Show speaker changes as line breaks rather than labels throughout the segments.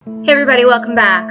Hey everybody, welcome back.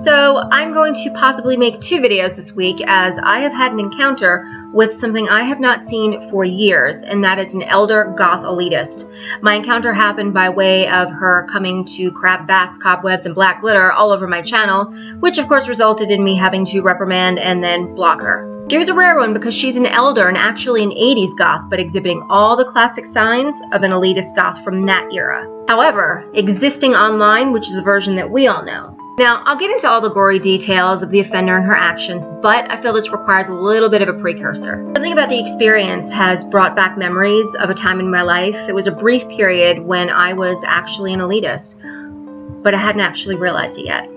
So I'm going to possibly make two videos this week as I have had an encounter with something I have not seen for years, and that is an elder goth elitist. My encounter happened by way of her coming to crap bats, cobwebs, and black glitter all over my channel, which of course resulted in me having to reprimand and then block her. She was a rare one because she's an elder and actually an 80s goth, but exhibiting all the classic signs of an elitist goth from that era. However, existing online, which is a version that we all know. Now, I'll get into all the gory details of the offender and her actions, but I feel this requires a little bit of a precursor. Something about the experience has brought back memories of a time in my life. It was a brief period when I was actually an elitist, but I hadn't actually realized it yet.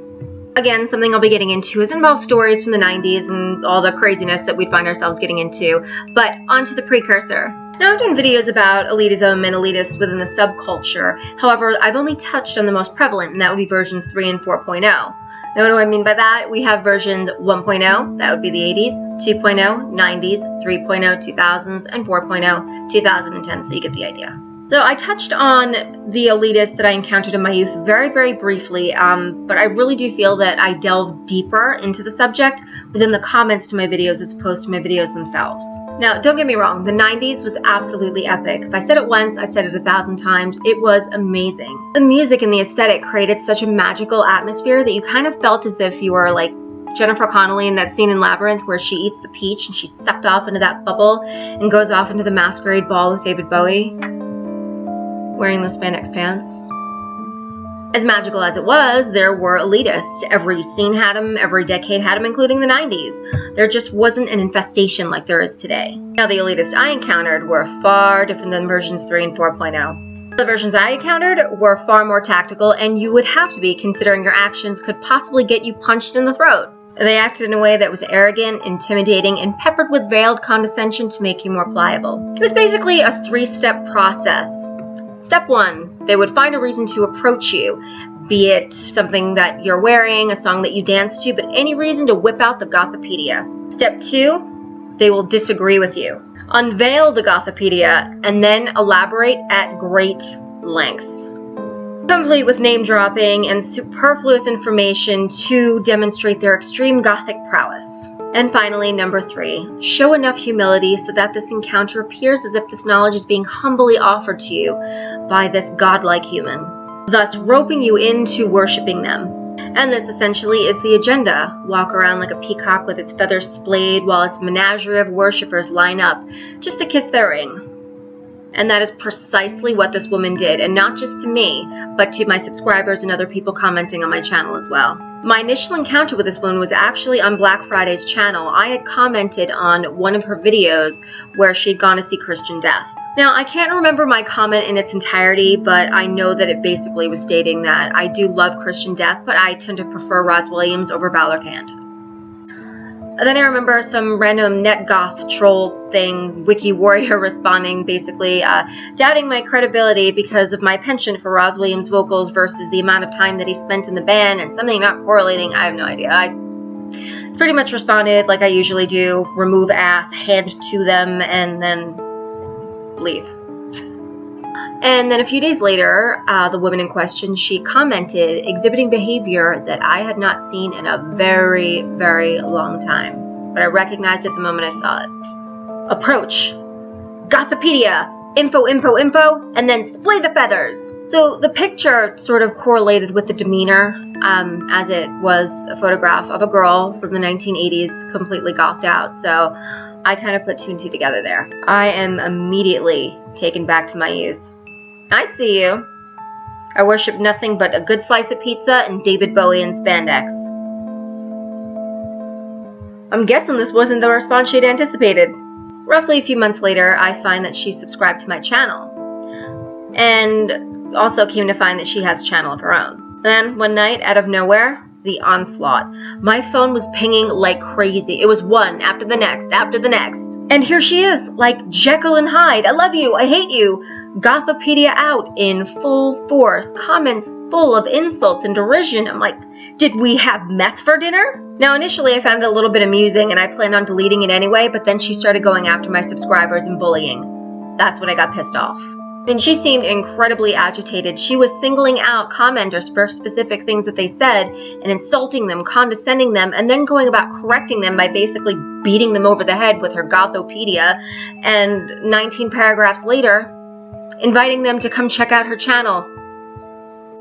Again, something I'll be getting into is involved stories from the 90s and all the craziness that we'd find ourselves getting into, but on to the precursor. Now, I've done videos about elitism and elitists within the subculture. However, I've only touched on the most prevalent, and that would be versions 3 and 4.0. Now, what do I mean by that? We have versions 1.0, that would be the 80s, 2.0, 90s, 3.0, 2000s, and 4.0, 2010, so you get the idea. So I touched on the elitists that I encountered in my youth very, very briefly, but I really do feel that I delve deeper into the subject within the comments to my videos as opposed to my videos themselves. Now, don't get me wrong, the 90s was absolutely epic. If I said it once, I said it 1,000 times. It was amazing. The music and the aesthetic created such a magical atmosphere that you kind of felt as if you were like Jennifer Connelly in that scene in Labyrinth where she eats the peach and she's sucked off into that bubble and goes off into the masquerade ball with David Bowie, wearing the spandex pants. As magical as it was, there were elitists. Every scene had them, every decade had them, including the 90s. There just wasn't an infestation like there is today. Now, the elitists I encountered were far different than versions 3 and 4.0. The versions I encountered were far more tactical, and you would have to be, considering your actions could possibly get you punched in the throat. They acted in a way that was arrogant, intimidating, and peppered with veiled condescension to make you more pliable. It was basically a 3-step process. Step 1, they would find a reason to approach you, be it something that you're wearing, a song that you dance to, but any reason to whip out the Gothopedia. Step 2, they will disagree with you. Unveil the Gothopedia and then elaborate at great length, complete with name dropping and superfluous information to demonstrate their extreme Gothic prowess. And finally, number 3, show enough humility so that this encounter appears as if this knowledge is being humbly offered to you by this godlike human, thus roping you into worshiping them. And this essentially is the agenda. Walk around like a peacock with its feathers splayed while its menagerie of worshippers line up just to kiss their ring. And that is precisely what this woman did, and not just to me, but to my subscribers and other people commenting on my channel as well. My initial encounter with this woman was actually on Black Friday's channel. I had commented on one of her videos where she had gone to see Christian Death. Now, I can't remember my comment in its entirety, but I know that it basically was stating that I do love Christian Death, but I tend to prefer Roz Williams over Balorcand. And then I remember some random net goth troll thing, wiki warrior, responding basically doubting my credibility because of my penchant for Roz Williams vocals versus the amount of time that he spent in the band and something not correlating. I have no idea. I pretty much responded like I usually do, remove ass, hand to them, and then leave. And then a few days later, the woman in question, she commented, exhibiting behavior that I had not seen in a very, very long time. But I recognized it the moment I saw it. Approach. Gothopedia. Info, info, info, and then splay the feathers. So the picture sort of correlated with the demeanor, as it was a photograph of a girl from the 1980s completely gothed out. So I kind of put 2 and 2 together there. I am immediately taken back to my youth. I see you. I worship nothing but a good slice of pizza and David Bowie in spandex. I'm guessing this wasn't the response she'd anticipated. Roughly a few months later, I find that she subscribed to my channel, and also came to find that she has a channel of her own. Then, one night, out of nowhere, the onslaught. My phone was pinging like crazy. It was one after the next, after the next. And here she is, like Jekyll and Hyde. I love you, I hate you. Gothopedia out in full force. Comments full of insults and derision. I'm like, did we have meth for dinner? Now, initially I found it a little bit amusing and I planned on deleting it anyway, but then she started going after my subscribers and bullying. That's when I got pissed off. And she seemed incredibly agitated. She was singling out commenters for specific things that they said and insulting them, condescending them, and then going about correcting them by basically beating them over the head with her Gothopedia, and 19 paragraphs later, inviting them to come check out her channel.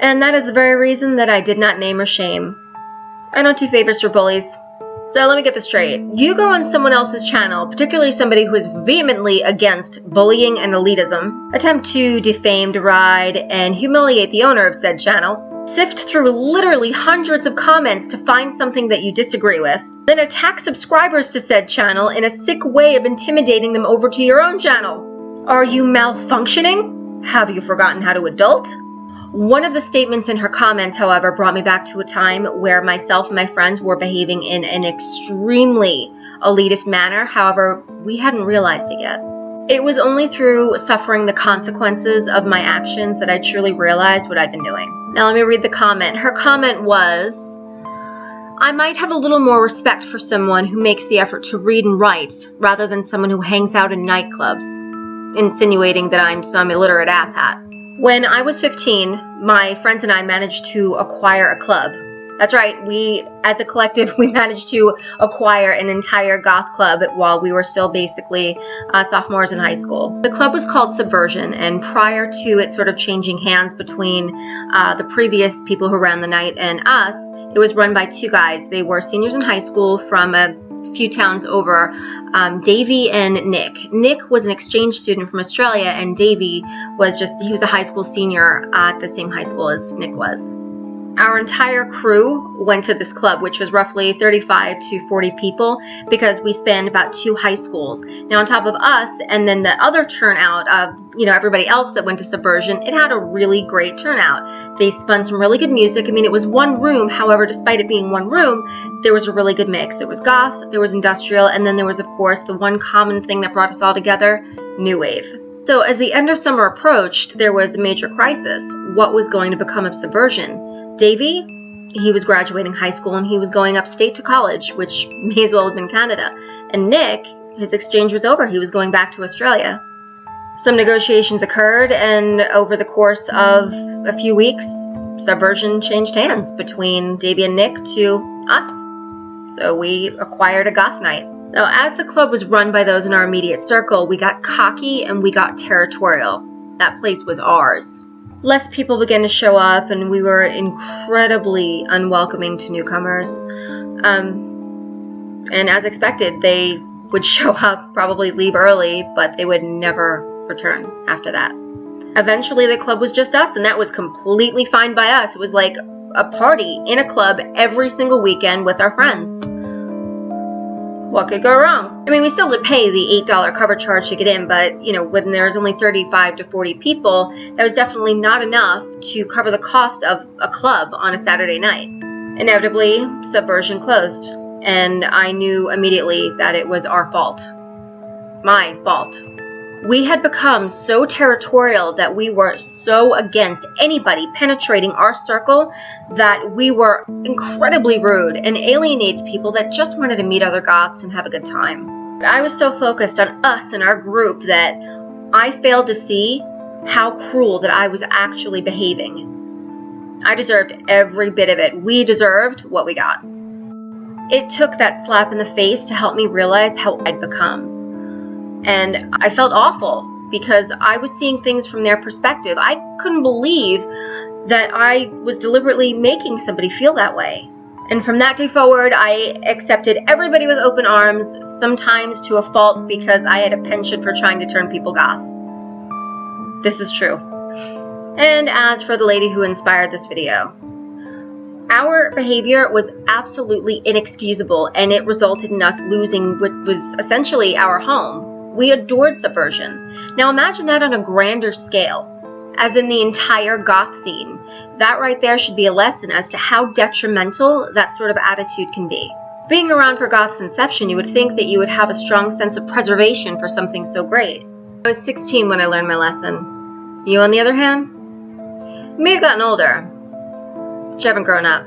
And that is the very reason that I did not name or shame. I don't do favors for bullies. So let me get this straight. You go on someone else's channel, particularly somebody who is vehemently against bullying and elitism, attempt to defame, deride, and humiliate the owner of said channel, sift through literally hundreds of comments to find something that you disagree with, then attack subscribers to said channel in a sick way of intimidating them over to your own channel. Are you malfunctioning? Have you forgotten how to adult? One of the statements in her comments, however, brought me back to a time where myself and my friends were behaving in an extremely elitist manner. However, we hadn't realized it yet. It was only through suffering the consequences of my actions that I truly realized what I'd been doing. Now let me read the comment. Her comment was, I might have a little more respect for someone who makes the effort to read and write rather than someone who hangs out in nightclubs, insinuating that I'm some illiterate asshat. When I was 15, my friends and I managed to acquire a club. That's right, we, as a collective, we managed to acquire an entire goth club while we were still basically sophomores in high school. The club was called Subversion, and prior to it sort of changing hands between the previous people who ran the night and us, it was run by two guys. They were seniors in high school from a few towns over, Davey and Nick. Nick was an exchange student from Australia, and Davey was he was a high school senior at the same high school as Nick was. Our entire crew went to this club, which was roughly 35 to 40 people, because we spanned about 2 high schools. Now, on top of us, and then the other turnout of, everybody else that went to Subversion, it had a really great turnout. They spun some really good music. I mean, it was one room. However, despite it being one room, there was a really good mix. There was goth, there was industrial, and then there was, of course, the one common thing that brought us all together, new wave. So as the end of summer approached, there was a major crisis. What was going to become of Subversion? Davey, he was graduating high school and he was going upstate to college, which may as well have been Canada. And Nick, his exchange was over. He was going back to Australia. Some negotiations occurred, and over the course of a few weeks, Subversion changed hands between Davey and Nick to us. So we acquired a goth night. Now, as the club was run by those in our immediate circle, we got cocky and we got territorial. That place was ours. Less people began to show up, and we were incredibly unwelcoming to newcomers. And as expected, they would show up, probably leave early, but they would never return after that. Eventually, the club was just us, and that was completely fine by us. It was like a party in a club every single weekend with our friends. What could go wrong? I mean, we still had to pay the $8 cover charge to get in, but, when there's only 35 to 40 people, that was definitely not enough to cover the cost of a club on a Saturday night. Inevitably, Subversion closed, and I knew immediately that it was our fault. My fault. We had become so territorial that we were so against anybody penetrating our circle that we were incredibly rude and alienated people that just wanted to meet other goths and have a good time. But I was so focused on us and our group that I failed to see how cruel that I was actually behaving. I deserved every bit of it. We deserved what we got. It took that slap in the face to help me realize how I'd become. And I felt awful because I was seeing things from their perspective. I couldn't believe that I was deliberately making somebody feel that way. And from that day forward, I accepted everybody with open arms, sometimes to a fault because I had a penchant for trying to turn people goth. This is true. And as for the lady who inspired this video, our behavior was absolutely inexcusable, and it resulted in us losing what was essentially our home. We adored Subversion. Now imagine that on a grander scale, as in the entire goth scene. That right there should be a lesson as to how detrimental that sort of attitude can be. Being around for goth's inception, you would think that you would have a strong sense of preservation for something so great. I was 16 when I learned my lesson. You, on the other hand, may have gotten older, but you haven't grown up.